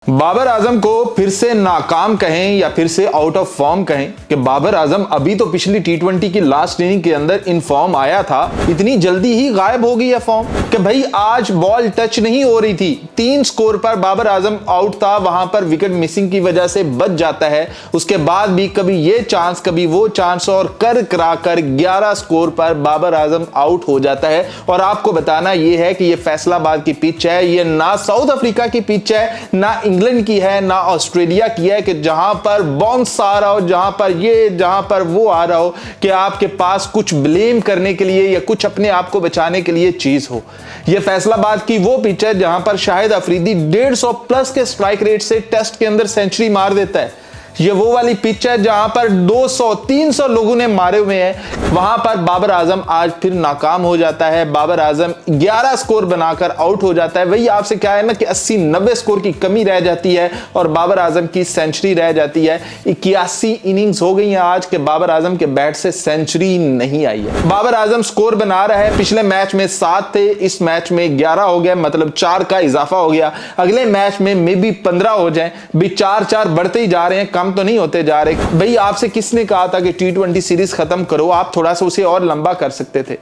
बाबर आजम को फिर से नाकाम कहें या फिर से आउट ऑफ फॉर्म कहें कि बाबर आजम अभी तो पिछली टी20 की लास्ट इनिंग के अंदर इन फॉर्म आया था, इतनी जल्दी ही गायब हो गई है फॉर्म कि भाई आज बॉल टच नहीं हो रही थी। 3 स्कोर पर बाबर आजम आउट था, वहां पर विकेट मिसिंग की वजह से बच जाता है। उसके बाद भी कभी ये चांस कभी वो चांस और कर करा कर 11 स्कोर पर बाबर आजम आउट हो जाता है। और आपको बताना यह है कि यह फैसलाबाद की पिच है, यह ना साउथ अफ्रीका की पिच है, ना इंग्लैंड की है, ना ऑस्ट्रेलिया की है कि जहां पर बाउंस आ रहा हो, जहां पर वो आ रहा हो कि आपके पास कुछ ब्लेम करने के लिए या कुछ अपने आप को बचाने के लिए चीज हो। यह फैसलाबाद की वो पिच है जहां पर शाहिद अफरीदी 150 प्लस के स्ट्राइक रेट से टेस्ट के अंदर सेंचुरी मार देता है। ये वो वाली पिच है जहां पर 200-300 लोगों ने मारे हुए हैं। वहां पर बाबर आजम आज फिर नाकाम हो जाता है। बाबर आजम 11 स्कोर बनाकर आउट हो जाता है। वही आपसे क्या है ना कि 80-90 स्कोर की कमी रह जाती है और बाबर आजम की सेंचुरी रह जाती है। 81 इनिंग्स हो गई हैं आज के बाबर आजम के बैट से सेंचुरी नहीं आई है। बाबर आजम स्कोर बना रहा है। पिछले मैच में 7 थे, इस मैच में 11 हो गया, मतलब 4 का इजाफा हो गया। अगले मैच में मे बी 15 हो जाए, भी 4-4 बढ़ते ही जा रहे हैं, कम तो नहीं होते जा रहे। भाई आपसे किसने कहा था कि टी20 सीरीज खत्म करो, आप थोड़ा सा उसे और लंबा कर सकते थे।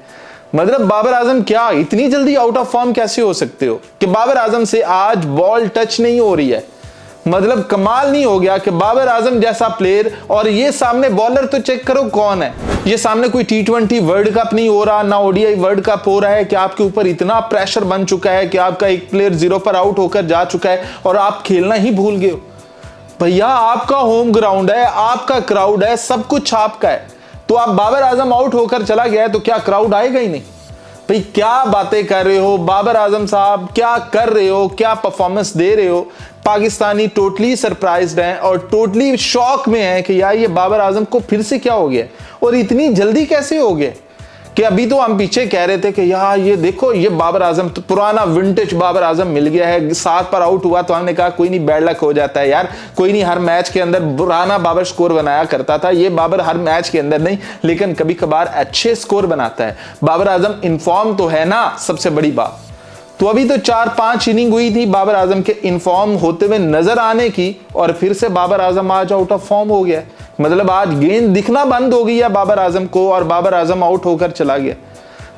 मतलब बाबर आजम क्या इतनी जल्दी आउट ऑफ फॉर्म कैसे हो सकते हो कि बाबर आजम से आज बॉल टच नहीं हो रही है। मतलब कमाल नहीं हो गया कि बाबर आजम जैसा प्लेयर और ये सामने बॉलर तो चेक करो कौन है। ये सामने कोई टी20 वर्ल्ड कप नहीं हो रहा, ना ओडीआई वर्ल्ड कप हो रहा है कि आपके ऊपर इतना प्रेशर बन चुका है कि आपका एक प्लेयर 0 पर आउट होकर जा चुका है और आप खेलना ही भूल गए हो। भैया आपका होम ग्राउंड है, आपका क्राउड है, सब कुछ आपका है। तो आप बाबर आजम आउट होकर चला गया है तो क्या क्राउड आएगा ही नहीं? भाई क्या बातें कर रहे हो बाबर आजम साहब, क्या कर रहे हो, क्या परफॉर्मेंस दे रहे हो। पाकिस्तानी टोटली सरप्राइज्ड हैं और टोटली शॉक में हैं कि यार ये बाबर आजम को फिर से क्या हो गया और इतनी जल्दी कैसे हो गया। कि अभी तो हम पीछे कह रहे थे कि यार ये देखो ये बाबर आजम तो पुराना विंटेज बाबर आजम मिल गया है। 7 पर आउट हुआ तो हमने कहा कोई नहीं, बैड लक हो जाता है यार, कोई नहीं, हर मैच के अंदर पुराना बाबर स्कोर बनाया करता था। ये बाबर हर मैच के अंदर नहीं लेकिन कभी कभार अच्छे स्कोर बनाता है। बाबर आजम इनफॉर्म तो है ना, सबसे बड़ी बात। तो अभी तो 4-5 इनिंग हुई थी बाबर आजम के इनफॉर्म होते हुए नजर आने की और फिर से बाबर आजम आज आउट ऑफ फॉर्म हो गया। मतलब आज गेंद दिखना बंद हो गई है बाबर आजम को और बाबर आजम आउट होकर चला गया।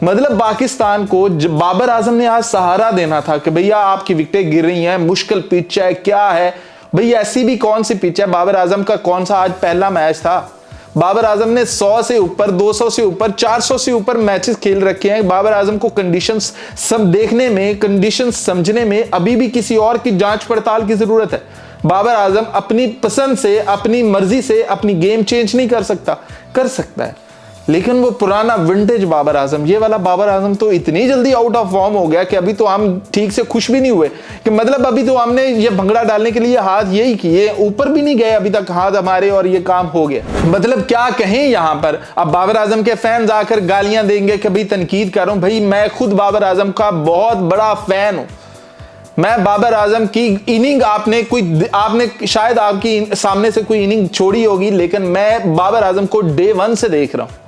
मतलब पाकिस्तान को बाबर आजम ने आज सहारा देना था कि भैया आपकी विकेटें गिर रही हैं, मुश्किल पिच है, क्या है भाई, ऐसी भी कौन सी पिच है। बाबर आजम का कौन सा आज पहला मैच था। बाबर आजम ने 100 से ऊपर, 200 से ऊपर, 400 से ऊपर मैचेस खेल रखे हैं। बाबर आजम को कंडीशंस सब देखने में, कंडीशंस समझने में अभी भी किसी और की जांच पड़ताल की जरूरत है। बाबर आजम अपनी पसंद से, अपनी मर्जी से अपनी गेम चेंज नहीं कर सकता, कर सकता है लेकिन वो पुराना विंटेज बाबर आजम, ये वाला बाबर आजम तो इतनी जल्दी आउट ऑफ फॉर्म हो गया कि अभी तो हम ठीक से खुश भी नहीं हुए कि मतलब अभी तो हमने ये भंगड़ा डालने के लिए हाथ यही किए, ऊपर भी नहीं गए अभी तक हाथ हमारे और ये काम हो गया। मतलब क्या कहें यहां पर। अब बाबर आजम के फैंस आकर गालियां देंगे कि भाई तनकीद कर रहा हूं। भाई मैं खुद बाबर आजम का बहुत बड़ा फैन हूं। मैं बाबर आजम की इनिंग आपने शायद आपकी सामने से कोई इनिंग छोड़ी होगी लेकिन मैं बाबर आजम को डे 1 से देख रहा हूं।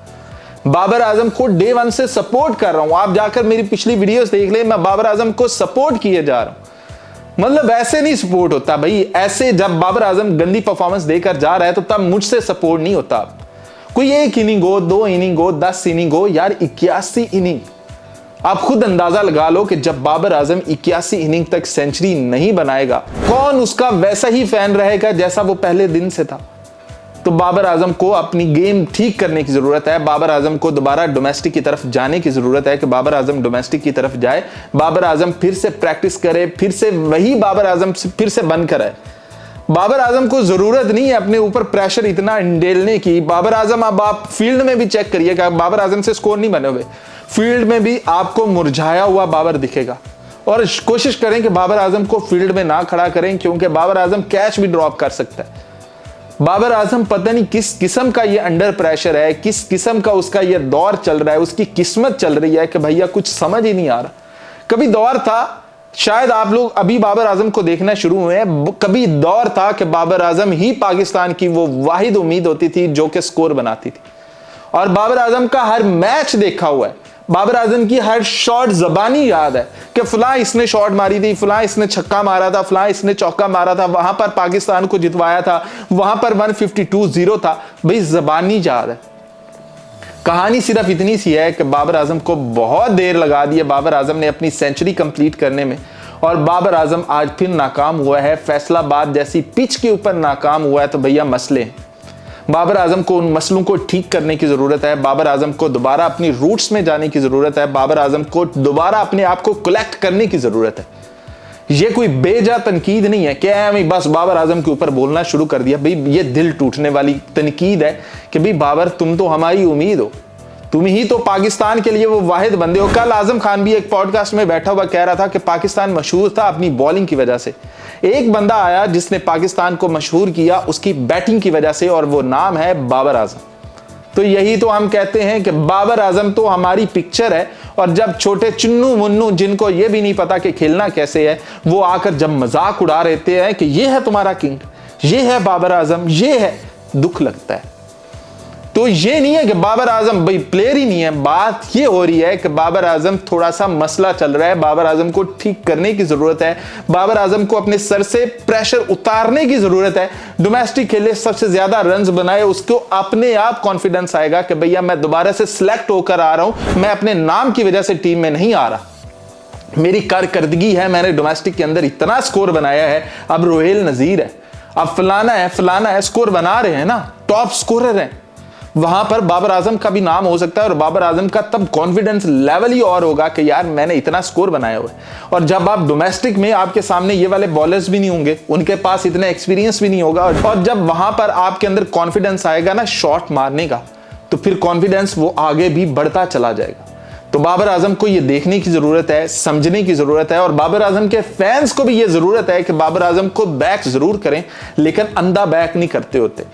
बाबर आजम को डे 1 से सपोर्ट कर रहा हूं। आप जाकर मेरी पिछली वीडियोस देख ले, मैं बाबर आजम को सपोर्ट किए जा रहा हूं। मतलब ऐसे नहीं सपोर्ट होता भाई, ऐसे जब बाबर आजम गंदी परफॉर्मेंस देकर जा रहा है तो तब मुझसे सपोर्ट नहीं होता। कोई 1 इनिंग हो, 2 इनिंग हो, 10 इनिंग हो, यार 81 इनिंग। आप खुद अंदाजा लगा लो कि जब बाबर आजम 81 इनिंग तक सेंचुरी नहीं बनाएगा, कौन उसका वैसा ही फैन रहेगा जैसा वो पहले दिन से था। तो बाबर आजम को अपनी गेम ठीक करने की जरूरत है। बाबर आजम को दोबारा डोमेस्टिक की तरफ जाने की जरूरत है कि बाबर आजम डोमेस्टिक की तरफ जाए, बाबर आजम फिर से प्रैक्टिस करे, फिर से वही बाबर आजम फिर से बनकर आए। बाबर आजम को जरूरत नहीं है अपने ऊपर प्रेशर इतना डालने की। बाबर आजम, अब आप फील्ड में भी चेक करिएगा, बाबर आजम से स्कोर नहीं बने हुए, फील्ड में भी आपको मुरझाया हुआ बाबर दिखेगा। और कोशिश करें कि बाबर आजम को फील्ड में ना खड़ा करें क्योंकि बाबर आजम कैच भी ड्रॉप कर सकता है। बाबर आजम पता नहीं किस किस्म का ये अंडर प्रेशर है, किस किस्म का उसका ये दौर चल रहा है, उसकी किस्मत चल रही है कि भैया कुछ समझ ही नहीं आ रहा। कभी दौर था, शायद आप लोग अभी बाबर आजम को देखना शुरू हुए हैं, कभी दौर था कि बाबर आजम ही पाकिस्तान की वो वाहिद उम्मीद होती थी जो कि स्कोर बनाती थी। और बाबर आजम का हर मैच देखा हुआ है, बाबर आजम की हर शॉट जबानी याद है कि फलां इसने शॉट मारी थी, फलां इसने छक्का मारा था, फलां इसने चौका मारा था, वहां पर पाकिस्तान को जितवाया था, वहां पर 152-0 था। भाई जबानी याद है। कहानी सिर्फ इतनी सी है कि बाबर आजम को बहुत देर लगा दी है बाबर आजम ने अपनी सेंचुरी कंप्लीट करने में, और बाबर आजम आज फिर नाकाम हुआ है। फैसलाबाद जैसी पिच के ऊपर नाकाम हुआ है। तो भैया मसले हैं, बाबर आजम को उन मसलों को ठीक करने की जरूरत है। बाबर आजम को दोबारा अपनी रूट्स में जाने की जरूरत है। बाबर आजम को दोबारा अपने आप को कलेक्ट करने की जरूरत है। ये कोई बेजा तनकीद नहीं है क्या है बस बाबर आजम के ऊपर बोलना शुरू कर दिया। भाई ये दिल टूटने वाली तनकीद है कि भाई बाबर तुम तो हमारी उम्मीद हो, तुम ही तो पाकिस्तान के लिए वो वाहिद बंदे हो। कल आजम खान भी एक पॉडकास्ट में बैठा हुआ कह रहा था कि पाकिस्तान मशहूर था अपनी बॉलिंग की वजह से। एक बंदा आया जिसने पाकिस्तान को मशहूर किया उसकी बैटिंग की वजह से, और वो नाम है बाबर आजम। तो यही तो हम कहते हैं कि बाबर आजम तो हमारी पिक्चर है, और जब छोटे चुन्नू मुन्नू जिनको ये भी नहीं पता कि खेलना कैसे है, वो आकर जब मजाक उड़ा रहते हैं कि ये है तुम्हारा किंग, ये है बाबर आजम, ये है, दुख लगता है। तो ये नहीं है कि बाबर आजम भाई प्लेयर ही नहीं है, बात ये हो रही है कि बाबर आजम थोड़ा सा मसला चल रहा है, बाबर आजम को ठीक करने की जरूरत है। बाबर आजम को अपने सर से प्रेशर उतारने की जरूरत है। डोमेस्टिक खेले, सबसे ज्यादा रन्स बनाए, उसको अपने आप कॉन्फिडेंस आएगा कि भैया मैं दोबारा से सिलेक्ट होकर आ रहा हूं, मैं अपने नाम की वजह से टीम में नहीं आ रहा, मेरी कारकर्दगी है, मैंने डोमेस्टिक के अंदर इतना स्कोर बनाया है। अब रोहेल नजीर है, अब फलाना है, स्कोर बना रहे हैं ना, टॉप स्कोरर है। वहां पर बाबर आजम का भी नाम हो सकता है, और बाबर आजम का तब कॉन्फिडेंस लेवल ही और होगा कि यार मैंने इतना स्कोर बनाया हुआ है। और जब आप डोमेस्टिक में आपके सामने ये वाले बॉलर्स भी नहीं होंगे, उनके पास इतना एक्सपीरियंस भी नहीं होगा, और जब वहां पर आपके अंदर कॉन्फिडेंस आएगा ना शॉट मारने का, तो फिर कॉन्फिडेंस वो आगे भी बढ़ता चला जाएगा। तो बाबर आजम को ये देखने की जरूरत है, समझने की जरूरत है, और बाबर आजम के फैंस को भी ये जरूरत है कि बाबर आजम को बैक जरूर करें, लेकिन अंधा बैक नहीं करते होते।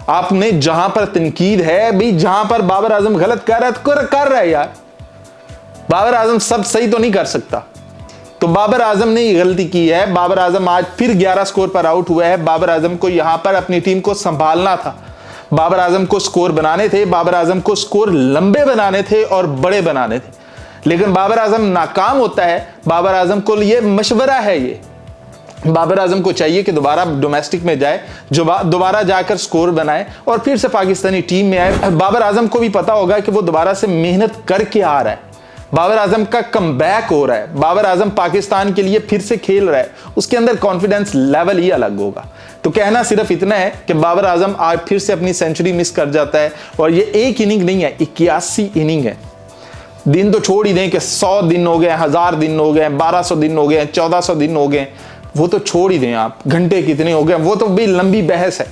आपने जहां पर तनकीद है भाई, जहां पर बाबर आजम गलत कर रहा है तो कर रहा है यार, बाबर आजम सब सही तो नहीं कर सकता। तो बाबर आजम ने ये गलती की है। बाबर आजम आज फिर 11 स्कोर पर आउट हुआ है। बाबर आजम को यहां पर अपनी टीम को संभालना था, बाबर आजम को स्कोर बनाने थे, बाबर आजम को स्कोर लंबे बनाने थे और बड़े बनाने थे, लेकिन बाबर आजम नाकाम होता है। बाबर आजम को ये मशवरा है, ये बाबर आजम को चाहिए कि दोबारा डोमेस्टिक में जाए, जो दोबारा जाकर स्कोर बनाए और फिर से पाकिस्तानी टीम में आए। बाबर आजम को भी पता होगा कि वो दोबारा से मेहनत करके आ रहा है, बाबर आजम का कमबैक हो रहा है, बाबर आजम पाकिस्तान के लिए फिर से खेल रहा है, उसके अंदर कॉन्फिडेंस लेवल ही अलग होगा। तो कहना सिर्फ इतना है कि बाबर आजम आज फिर से अपनी सेंचुरी मिस कर जाता है, और ये एक इनिंग नहीं है, 81 इनिंग है। दिन तो छोड़ ही दें कि 100 दिन हो गए, 1000 दिन हो गए, 1200 दिन हो गए, 1400 दिन हो गए, वो तो छोड़ ही दें आप, घंटे कितने हो गए, वो तो भी लंबी बहस है।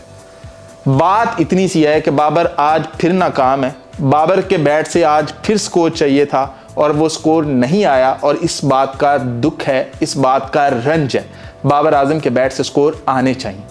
बात इतनी सी है कि बाबर आज फिर नाकाम है। बाबर के बैट से आज फिर स्कोर चाहिए था और वो स्कोर नहीं आया, और इस बात का दुख है, इस बात का रंज है। बाबर आजम के बैट से स्कोर आने चाहिए।